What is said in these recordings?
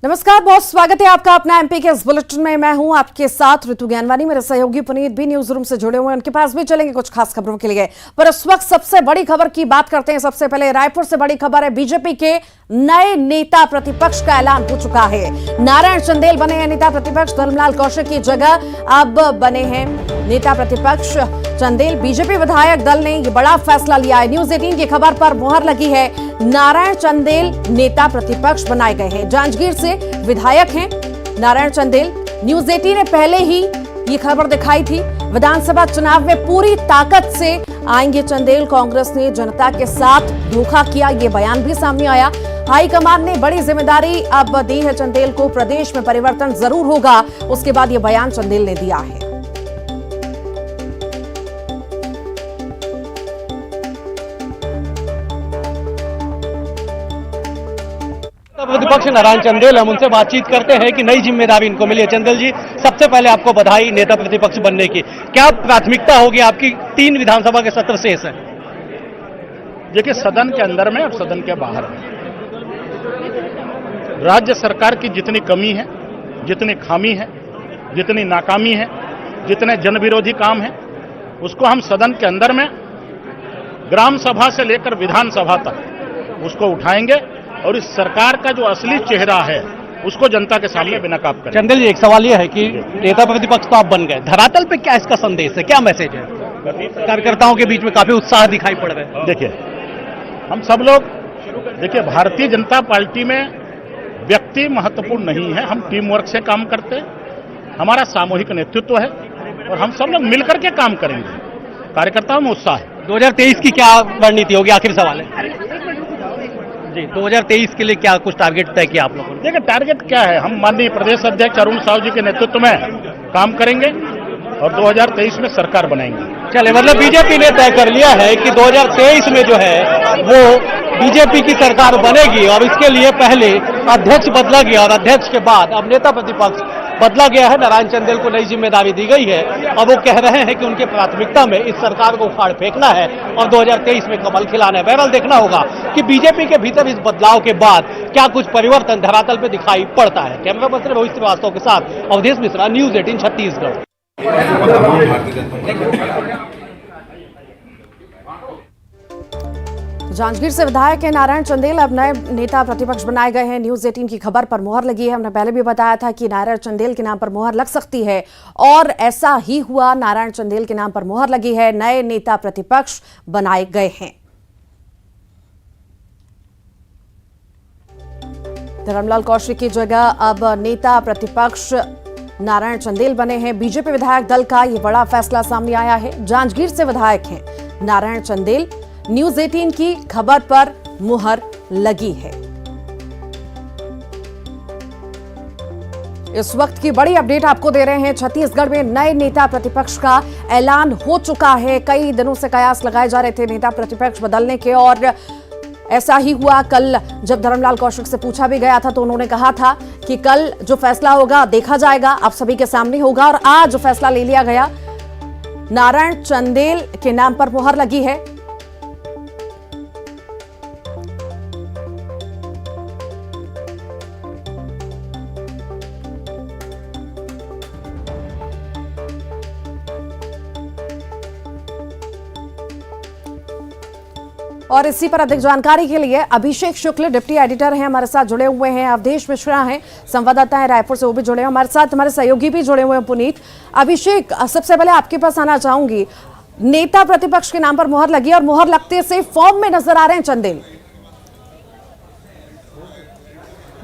नमस्कार, बहुत स्वागत है आपका अपना एमपी के इस बुलेटिन में। मैं हूं आपके साथ ऋतु ज्ञानवानी। मेरे सहयोगी पुनीत भी न्यूज रूम से जुड़े हुए हैं, उनके पास भी चलेंगे कुछ खास खबरों के लिए। पर इस वक्त सबसे बड़ी खबर की बात करते हैं। सबसे पहले रायपुर से बड़ी खबर है, बीजेपी के नए नेता प्रतिपक्ष का ऐलान हो चुका है। नारायण चंदेल बने हैं नेता प्रतिपक्ष। धर्मलाल कौशिक की जगह अब बने हैं नेता प्रतिपक्ष चंदेल। बीजेपी विधायक दल ने यह बड़ा फैसला लिया है। न्यूज 18 की खबर पर मुहर लगी है। नारायण चंदेल नेता प्रतिपक्ष बनाए गए हैं। जांजगीर से विधायक हैं नारायण चंदेल। न्यूज 18 ने पहले ही ये खबर दिखाई थी। विधानसभा चुनाव में पूरी ताकत से आएंगे चंदेल। कांग्रेस ने जनता के साथ धोखा किया, ये बयान भी सामने आया। हाईकमान ने बड़ी जिम्मेदारी अब दी है चंदेल को। प्रदेश में परिवर्तन जरूर होगा, उसके बाद ये बयान चंदेल ने दिया है। प्रतिपक्ष नारायण चंदेल, हम उनसे बातचीत करते हैं कि नई जिम्मेदारी इनको मिली है। चंदेल जी, सबसे पहले आपको बधाई नेता प्रतिपक्ष बनने की। क्या प्राथमिकता होगी आपकी? 3 विधानसभा के सत्र शेष हैं। देखिए, सदन के अंदर में और सदन के बाहर में राज्य सरकार की जितनी कमी है, जितनी खामी है, जितनी नाकामी है, जितने जनविरोधी काम है, उसको हम सदन के अंदर में ग्राम सभा से लेकर विधानसभा तक उसको उठाएंगे और इस सरकार का जो असली चेहरा है उसको जनता के सामने बेनकाब करेंगे। चंदेल जी, एक सवाल यह है कि नेता प्रतिपक्ष तो आप बन गए, धरातल पे क्या इसका संदेश है, क्या मैसेज है? कार्यकर्ताओं के बीच में काफी उत्साह दिखाई पड़ रहा है। देखिए, हम सब लोग भारतीय जनता पार्टी में व्यक्ति महत्वपूर्ण नहीं है। हम टीम वर्क से काम करते हैं, हमारा सामूहिक नेतृत्व है और हम सब लोग मिलकर के काम करेंगे। कार्यकर्ताओं में उत्साह है। 2023 की क्या रणनीति होगी? आखिरी सवाल है जी, 2023 के लिए क्या कुछ टारगेट तय किया आप लोगों ने? देखिए, टारगेट क्या है, हम माननीय प्रदेश अध्यक्ष अरुण साहू जी के नेतृत्व में काम करेंगे और 2023 में सरकार बनाएंगे। चले, मतलब बीजेपी ने तय कर लिया है कि 2023 में जो है वो बीजेपी की सरकार बनेगी और इसके लिए पहले अध्यक्ष बदला गया और अध्यक्ष के बाद अब नेता प्रतिपक्ष बदला गया है। नारायण चंदेल को नई जिम्मेदारी दी गई है। अब वो कह रहे हैं कि उनकी प्राथमिकता में इस सरकार को उखाड़ फेंकना है और 2023 में कमल खिलाना है। बहरहाल देखना होगा कि बीजेपी के भीतर इस बदलाव के बाद क्या कुछ परिवर्तन धरातल पे दिखाई पड़ता है। कैमरा पर्सन रोहित श्रीवास्तव के साथ अवधेश मिश्रा, न्यूज 18 छत्तीसगढ़। जांजगीर से विधायक है नारायण चंदेल, अब नए नेता प्रतिपक्ष बनाए गए हैं। न्यूज 18 की खबर पर मुहर लगी है। हमने पहले भी बताया था कि नारायण चंदेल के नाम पर मुहर लग सकती है और ऐसा ही हुआ। नारायण चंदेल के नाम पर मुहर लगी है, नए नेता प्रतिपक्ष बनाए गए हैं। धर्मलाल कौशिक की जगह अब नेता प्रतिपक्ष नारायण चंदेल बने हैं। बीजेपी विधायक दल का यह बड़ा फैसला सामने आया है। जांजगीर से विधायक हैं नारायण चंदेल। न्यूज 18 की खबर पर मुहर लगी है। इस वक्त की बड़ी अपडेट आपको दे रहे हैं। छत्तीसगढ़ में नए नेता प्रतिपक्ष का ऐलान हो चुका है। कई दिनों से कयास लगाए जा रहे थे नेता प्रतिपक्ष बदलने के और ऐसा ही हुआ। कल जब धर्मलाल कौशिक से पूछा भी गया था तो उन्होंने कहा था कि कल जो फैसला होगा देखा जाएगा, आप सभी के सामने होगा। और आज जो फैसला ले लिया गया, नारायण चंदेल के नाम पर मुहर लगी है। और इसी पर अधिक जानकारी के लिए अभिषेक शुक्ल डिप्टी एडिटर हैं, हमारे साथ जुड़े हुए हैं। अवधेश मिश्रा हैं, संवाददाता हैं रायपुर से, वो भी जुड़े हैं हमारे साथ। हमारे सहयोगी भी जुड़े हुए हैं पुनीत। अभिषेक, सबसे पहले आपके पास आना चाहूंगी। नेता प्रतिपक्ष के नाम पर मुहर लगी और मुहर लगते से फॉर्म में नजर आ रहे हैं चंदेल।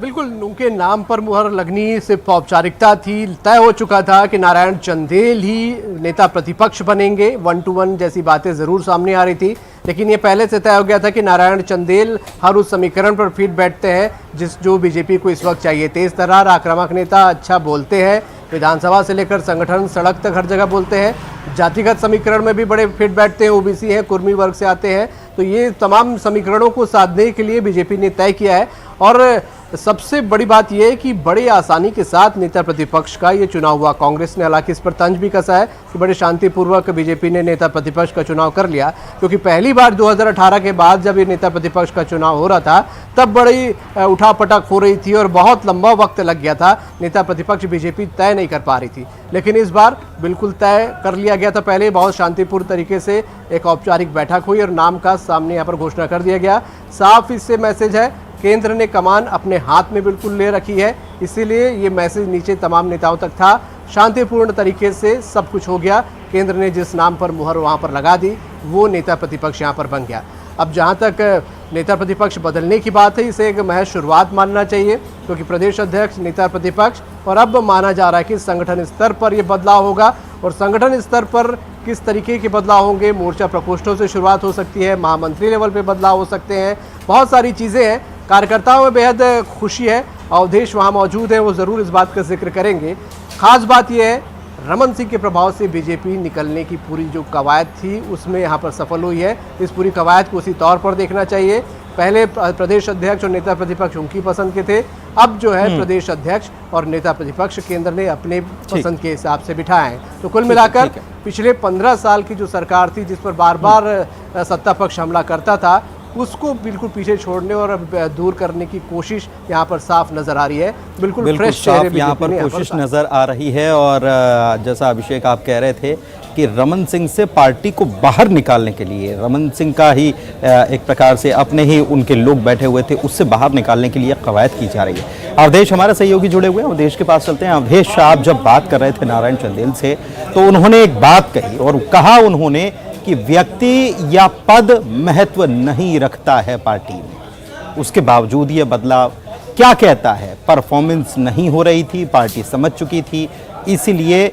बिल्कुल, उनके नाम पर मुहर लगनी सिर्फ औपचारिकता थी। तय हो चुका था कि नारायण चंदेल ही नेता प्रतिपक्ष बनेंगे। 1 to 1 जैसी बातें जरूर सामने आ रही थी, लेकिन ये पहले से तय हो गया था कि नारायण चंदेल हर उस समीकरण पर फिट बैठते हैं जो बीजेपी को इस वक्त चाहिए। तेज तर्रार आक्रामक नेता, अच्छा बोलते हैं, विधानसभा से लेकर संगठन सड़क तक हर जगह बोलते हैं। जातिगत समीकरण में भी बड़े फिट बैठते हैं, ओबीसी हैं, कुर्मी वर्ग से आते हैं। तो ये तमाम समीकरणों को साधने के लिए बीजेपी ने तय किया है और सबसे बड़ी बात यह है कि बड़े आसानी के साथ नेता प्रतिपक्ष का ये चुनाव हुआ। कांग्रेस ने हालांकि इस पर तंज भी कसा है कि बड़े शांतिपूर्वक बीजेपी ने नेता प्रतिपक्ष का चुनाव कर लिया, क्योंकि पहली बार 2018 के बाद जब ये नेता प्रतिपक्ष का चुनाव हो रहा था तब बड़ी उठापटक हो रही थी और बहुत लंबा वक्त लग गया था, नेता प्रतिपक्ष बीजेपी तय नहीं कर पा रही थी। लेकिन इस बार बिल्कुल तय कर लिया गया था। पहले बहुत शांतिपूर्ण तरीके से एक औपचारिक बैठक हुई और नाम का सामने यहाँ पर घोषणा कर दिया गया। साफ इससे मैसेज है, केंद्र ने कमान अपने हाथ में बिल्कुल ले रखी है, इसीलिए ये मैसेज नीचे तमाम नेताओं तक था। शांतिपूर्ण तरीके से सब कुछ हो गया। केंद्र ने जिस नाम पर मुहर वहां पर लगा दी वो नेता प्रतिपक्ष यहां पर बन गया। अब जहां तक नेता प्रतिपक्ष बदलने की बात है, इसे एक महज शुरुआत मानना चाहिए, क्योंकि प्रदेश अध्यक्ष, नेता प्रतिपक्ष और अब माना जा रहा है कि संगठन स्तर पर यह बदलाव होगा। और संगठन स्तर पर किस तरीके के बदलाव होंगे, मोर्चा प्रकोष्ठों से शुरुआत हो सकती है, महामंत्री लेवल पे बदलाव हो सकते हैं, बहुत सारी चीज़ें हैं। कार्यकर्ताओं में बेहद खुशी है। अवधेश वहाँ मौजूद हैं, वो ज़रूर इस बात का जिक्र करेंगे। खास बात यह है, रमन सिंह के प्रभाव से बीजेपी निकलने की पूरी जो कवायद थी उसमें यहाँ पर सफल हुई है। इस पूरी कवायद को उसी तौर पर देखना चाहिए। पहले प्रदेश अध्यक्ष और नेता प्रतिपक्ष उनकी पसंद के थे, अब जो है प्रदेश अध्यक्ष और नेता प्रतिपक्ष केंद्र ने अपने पसंद के हिसाब से बिठाए हैं। तो कुल मिलाकर पिछले 15 साल की जो सरकार थी, जिस पर बार बार सत्ता पक्ष हमला करता था, उसको बिल्कुल पीछे छोड़ने और दूर करने की कोशिश यहाँ पर साफ नजर आ रही है। बिल्कुल फ्रेश चेहरे यहाँ पर कोशिश नजर आ रही है। और जैसा अभिषेक आप कह रहे थे कि रमन सिंह से पार्टी को बाहर निकालने के लिए, रमन सिंह का ही एक प्रकार से अपने ही उनके लोग बैठे हुए थे, उससे बाहर निकालने के लिए कवायद की जा रही है। अवधेश हमारे सहयोगी जुड़े हुए हैं, अवधेश के पास चलते हैं। अवधेश, आप जब बात कर रहे थे नारायण चंदेल से, तो उन्होंने एक बात कही और कहा उन्होंने कि व्यक्ति या पद महत्व नहीं रखता है पार्टी में। उसके बावजूद ये बदलाव क्या कहता है? परफॉर्मेंस नहीं हो रही थी, पार्टी समझ चुकी थी, इसीलिए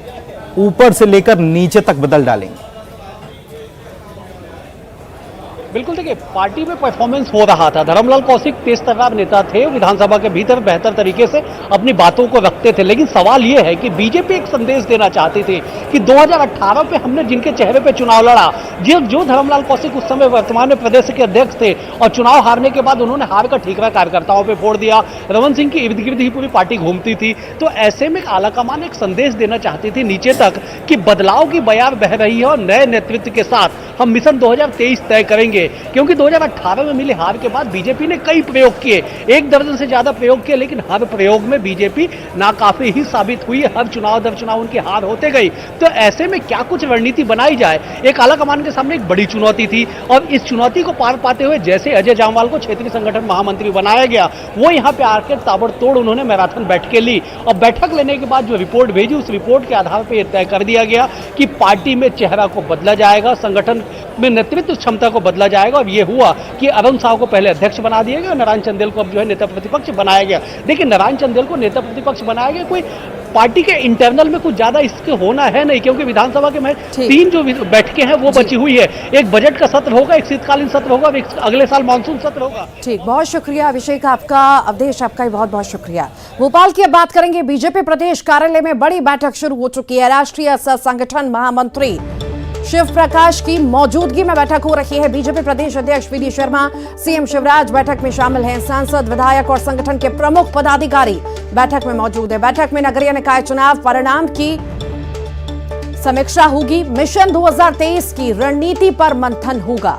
ऊपर से लेकर नीचे तक बदल डालेंगे। बिल्कुल, देखिए, पार्टी में परफॉर्मेंस हो रहा था। धर्मलाल कौशिक तेज तर्रार नेता थे, विधानसभा के भीतर बेहतर तरीके से अपनी बातों को रखते थे। लेकिन सवाल यह है कि बीजेपी एक संदेश देना चाहती थी कि 2018 पे हमने जिनके चेहरे पे चुनाव लड़ा, जो धर्मलाल कौशिक उस समय वर्तमान में प्रदेश के अध्यक्ष थे, और चुनाव हारने के बाद उन्होंने हार का ठीकरा कार्यकर्ताओं पर फोड़ दिया। रमन सिंह की इर्द गिर्द ही पूरी पार्टी घूमती थी। तो ऐसे में आलाकमान एक संदेश देना चाहती थी नीचे तक कि बदलाव की बयार बह रही है और नए नेतृत्व के साथ हम मिशन 2023 तय करेंगे। क्योंकि 2018 में मिली हार के बाद बीजेपी ने कई प्रयोग किए, 1 दर्जन से ज्यादा प्रयोग किए, लेकिन हर प्रयोग में बीजेपी नाकाफी ही साबित हुई। हर चुनाव दर चुनाव उनकी हार होते गई। तो ऐसे में क्या कुछ रणनीति बनाई जाए, एक आलाकमान के सामने एक बड़ी चुनौती थी। और इस चुनौती को पार पाते हुए जैसे अजय जामवाल को क्षेत्रीय संगठन महामंत्री बनाया गया, वो यहाँ पे आकर ताबड़तोड़ उन्होंने मैराथन बैठकें ली और बैठक लेने के बाद जो रिपोर्ट भेजी, उस रिपोर्ट के आधार पर यह तय कर दिया गया कि पार्टी में चेहरा को बदला जाएगा, संगठन में नेतृत्व क्षमता को बदला जाएगा। और यह हुआ कि अरुण साहू को पहले अध्यक्ष बना दिया गया और नारायण चंदेल को अब जो है नेता प्रतिपक्ष बनाया गया। देखिए, नारायण चंदेल को नेता प्रतिपक्ष बनाया गया, कोई पार्टी के इंटरनल में कुछ ज्यादा इसके होना है नहीं, क्योंकि विधानसभा के में 3 जो बैठकें हैं वो बची हुई है। एक बजट का सत्र होगा, एक शीतकालीन सत्र होगा, एक अगले साल मानसून सत्र होगा। ठीक, बहुत शुक्रिया अभिषेक आपका। अवधेश, आपका भी बहुत बहुत शुक्रिया। भोपाल की अब बात करेंगे। बीजेपी प्रदेश कार्यालय में बड़ी बैठक शुरू हो चुकी है। राष्ट्रीय सह संगठन महामंत्री शिव प्रकाश की मौजूदगी में बैठक हो रही है। बीजेपी प्रदेश अध्यक्ष वी डी शर्मा, सीएम शिवराज बैठक में शामिल हैं। सांसद, विधायक और संगठन के प्रमुख पदाधिकारी बैठक में मौजूद है। बैठक में नगरीय निकाय चुनाव परिणाम की समीक्षा होगी। मिशन 2023 की रणनीति पर मंथन होगा।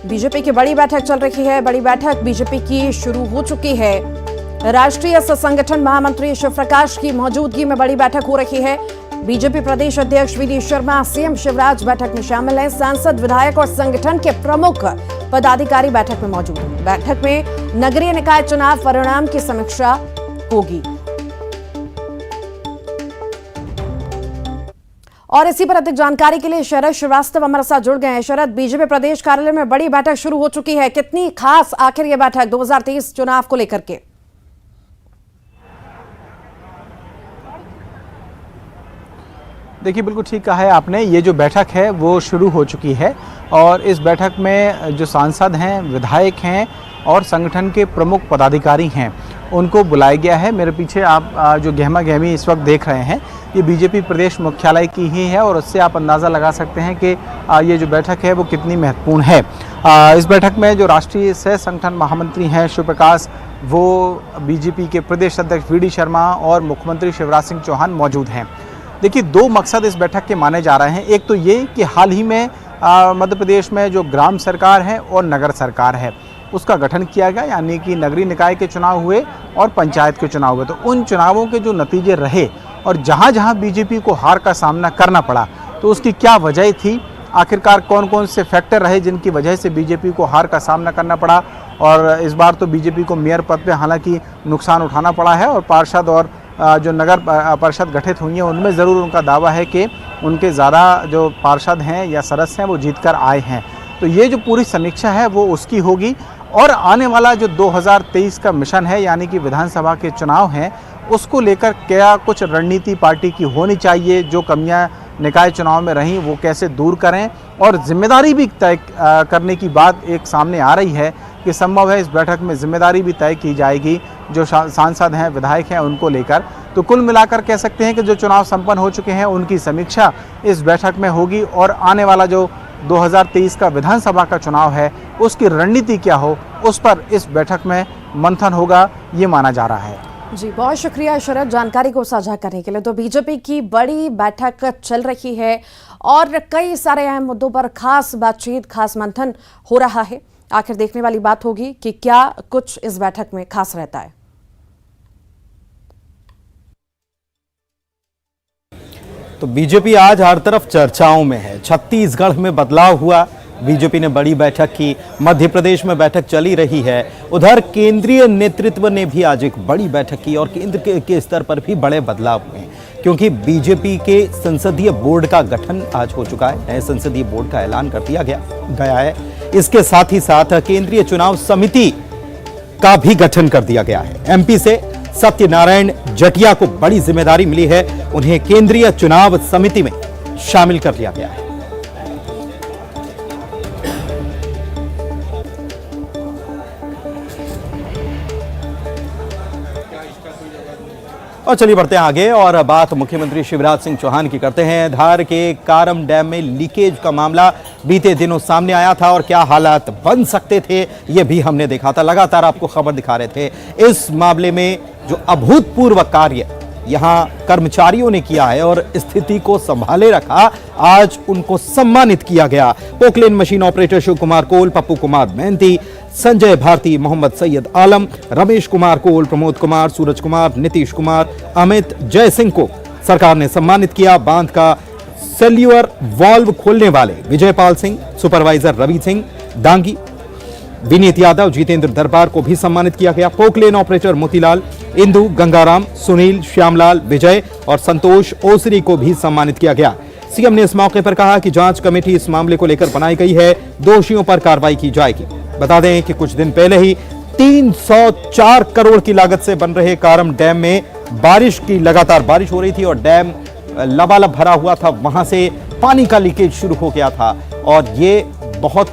बीजेपी की बड़ी बैठक चल रही है। बड़ी बैठक बीजेपी की शुरू हो चुकी है। राष्ट्रीय सह संगठन महामंत्री शिव प्रकाश की मौजूदगी में बड़ी बैठक हो रही है। बीजेपी प्रदेश अध्यक्ष वी डी शर्मा, सीएम शिवराज बैठक में शामिल हैं। सांसद, विधायक और संगठन के प्रमुख पदाधिकारी बैठक में मौजूद हैं। बैठक में नगरीय निकाय चुनाव परिणाम की समीक्षा होगी। और इसी पर अधिक जानकारी के लिए शरद श्रीवास्तव हमारे साथ जुड़ गए हैं। शरद, बीजेपी प्रदेश कार्यालय में बड़ी बैठक शुरू हो चुकी है, कितनी खास आखिर ये बैठक 2023 चुनाव को लेकर के? देखिए, बिल्कुल ठीक कहा है आपने। ये जो बैठक है वो शुरू हो चुकी है और इस बैठक में जो सांसद हैं, विधायक हैं और संगठन के प्रमुख पदाधिकारी हैं उनको बुलाया गया है। मेरे पीछे आप जो गहमा गहमी इस वक्त देख रहे हैं ये बीजेपी प्रदेश मुख्यालय की ही है और उससे आप अंदाज़ा लगा सकते हैं कि ये जो बैठक है वो कितनी महत्वपूर्ण है। इस बैठक में जो राष्ट्रीय सह संगठन महामंत्री हैं शिव प्रकाश, वो बीजेपी के प्रदेश अध्यक्ष वी डी शर्मा और मुख्यमंत्री शिवराज सिंह चौहान मौजूद हैं। देखिए, दो मकसद इस बैठक के माने जा रहे हैं। एक तो ये कि हाल ही में मध्य प्रदेश में जो ग्राम सरकार है और नगर सरकार है उसका गठन किया गया, यानी कि नगरीय निकाय के चुनाव हुए और पंचायत के चुनाव हुए। तो उन चुनावों के जो नतीजे रहे और जहां जहां बीजेपी को हार का सामना करना पड़ा तो उसकी क्या वजह थी, आखिरकार कौन कौन से फैक्टर रहे जिनकी वजह से बीजेपी को हार का सामना करना पड़ा। और इस बार तो बीजेपी को मेयर पद पे हालांकि नुकसान उठाना पड़ा है और पार्षद और जो नगर परिषद गठित हुई हैं उनमें ज़रूर उनका दावा है कि उनके ज़्यादा जो पार्षद हैं या सदस्य हैं वो जीत कर आए हैं। तो ये जो पूरी समीक्षा है वो उसकी होगी और आने वाला जो 2023 का मिशन है यानी कि विधानसभा के चुनाव हैं उसको लेकर क्या कुछ रणनीति पार्टी की होनी चाहिए, जो कमियां निकाय चुनाव में रहीं वो कैसे दूर करें और जिम्मेदारी भी तय करने की बात एक सामने आ रही है कि संभव है इस बैठक में जिम्मेदारी भी तय की जाएगी जो सांसद हैं विधायक हैं उनको लेकर। तो कुल मिलाकर कह सकते हैं कि जो चुनाव संपन्न हो चुके हैं उनकी समीक्षा इस बैठक में होगी और आने वाला जो 2023 का विधानसभा का चुनाव है उसकी रणनीति क्या हो उस पर इस बैठक में मंथन होगा, ये माना जा रहा है। जी, बहुत शुक्रिया शरद जानकारी को साझा करने के लिए। तो बीजेपी की बड़ी बैठक चल रही है और कई सारे अहम मुद्दों पर खास बातचीत, खास मंथन हो रहा है। आखिर देखने वाली बात होगी कि क्या कुछ इस बैठक में खास रहता है। तो बीजेपी आज हर तरफ चर्चाओं में है। छत्तीसगढ़ में बदलाव हुआ, बीजेपी ने बड़ी बैठक की, मध्य प्रदेश में बैठक चली रही है। उधर केंद्रीय नेतृत्व ने भी आज एक बड़ी बैठक की और केंद्र के स्तर पर भी बड़े बदलाव हुए क्योंकि बीजेपी के संसदीय बोर्ड का गठन आज हो चुका है। नए संसदीय बोर्ड का ऐलान कर दिया गया है। इसके साथ ही साथ केंद्रीय चुनाव समिति का भी गठन कर दिया गया है। एमपी से सत्यनारायण जटिया को बड़ी जिम्मेदारी मिली है, उन्हें केंद्रीय चुनाव समिति में शामिल कर लिया गया है। और चलिए बढ़ते हैं आगे और बात मुख्यमंत्री शिवराज सिंह चौहान की करते हैं। धार के कारम डैम में लीकेज का मामला बीते दिनों सामने आया था और क्या हालात बन सकते थे ये भी हमने देखा था। लगातार आपको खबर दिखा रहे थे। इस मामले में जो अभूतपूर्व कार्य यहां कर्मचारियों ने किया है और स्थिति को संभाले रखा, आज उनको सम्मानित किया गया। Poclain machine operator Shiv Kumar Kol, Pappu Kumar Mehanti, Sanjay Bharti, Mohammad Syed Alam, Ramesh Kumar Kol, Pramod Kumar, Suraj Kumar, Nitish Kumar, Amit Jai Singh को सरकार ने सम्मानित किया। बांध का सेल्यूलर वाल्व खोलने वाले विजयपाल सिंह, सुपरवाइजर रवि सिंह डांगी, विनीत यादव, जितेंद्र दरबार को भी सम्मानित किया गया। पोकलेन ऑपरेटर मोतीलाल, इंदु, गंगाराम, सुनील, श्यामलाल, विजय और संतोष ओसरी को भी सम्मानित किया गया। सीएम ने इस मौके पर कहा कि जांच कमेटी इस मामले को लेकर बनाई गई है, दोषियों पर कार्रवाई की जाएगी। बता दें कि कुछ दिन पहले ही 304 करोड़ की लागत से बन रहे कारम डैम में लगातार बारिश हो रही थी और डैम लबालब भरा हुआ था, वहां से पानी का लीकेज शुरू हो गया था और ये बहुत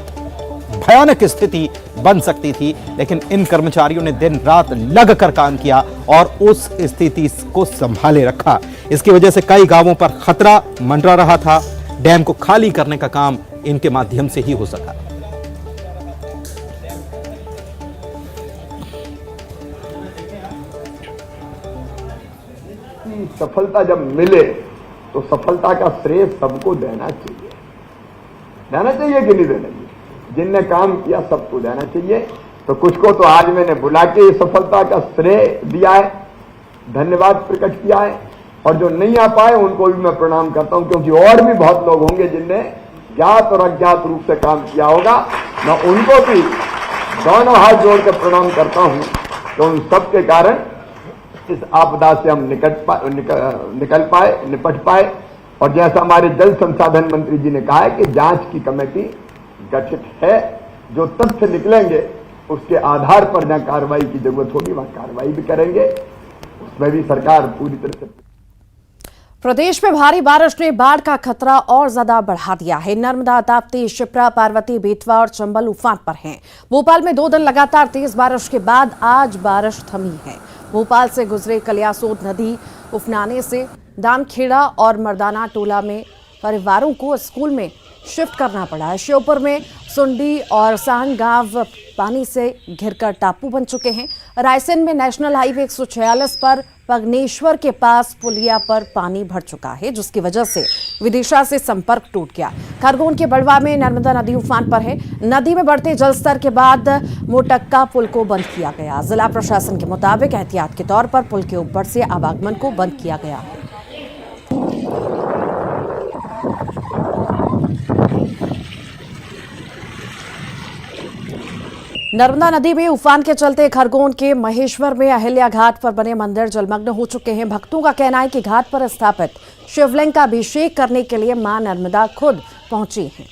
भयानक स्थिति बन सकती थी। लेकिन इन कर्मचारियों ने दिन रात लगकर काम किया और उस स्थिति को संभाले रखा। इसकी वजह से कई गांवों पर खतरा मंडरा रहा था। डैम को खाली करने का काम इनके माध्यम से ही हो सका। सफलता जब मिले तो सफलता का श्रेय सबको देना चाहिए कि नहीं देना चाहिए? जिनने काम किया सबको देना चाहिए। तो कुछ को तो आज मैंने बुला के सफलता का श्रेय दिया है, धन्यवाद प्रकट किया है और जो नहीं आ पाए उनको भी मैं प्रणाम करता हूं, क्योंकि और भी बहुत लोग होंगे जिनने ज्ञात और अज्ञात रूप से काम किया होगा। मैं उनको भी दोनों हाथ जोड़ कर प्रणाम करता हूं। तो उन सबके कारण इस आपदा से हम निपट पाए और जैसा हमारे जल संसाधन मंत्री जी ने कहा है कि जांच की कमेटी गठित है, जो तथ्य निकलेंगे उसके आधार पर जहां कार्रवाई की जरूरत होगी वहां कार्रवाई भी करेंगे। उसमें भी सरकार पूरी तरह से प्रदेश में भारी बारिश ने बाढ़ का खतरा और ज्यादा बढ़ा दिया है। नर्मदा, ताप्ती, शिप्रा, पार्वती, बेतवा और चंबल उफान पर हैं। भोपाल में 2 दिन लगातार तेज बारिश के बाद आज बारिश थमी है। भोपाल से गुजरे कलियासोत नदी उफनाने से दामखेड़ा और मर्दाना टोला में परिवारों को स्कूल में शिफ्ट करना पड़ा है। श्योपुर में सुंडी और सहन गांव पानी से घिरकर टापू बन चुके हैं। रायसेन में नेशनल हाईवे 146 पर पगनेश्वर के पास पुलिया पर पानी भर चुका है, जिसकी वजह से विदिशा से संपर्क टूट गया। खरगोन के बड़वा में नर्मदा नदी उफान पर है। नदी में बढ़ते जलस्तर के बाद मोटक्का पुल को बंद किया गया। जिला प्रशासन के मुताबिक एहतियात के तौर पर पुल के ऊपर से आवागमन को बंद किया गया है। नर्मदा नदी में उफान के चलते खरगोन के महेश्वर में अहिल्या घाट पर बने मंदिर जलमग्न हो चुके हैं। भक्तों का कहना है कि घाट पर स्थापित शिवलिंग का अभिषेक करने के लिए मां नर्मदा खुद पहुंची हैं।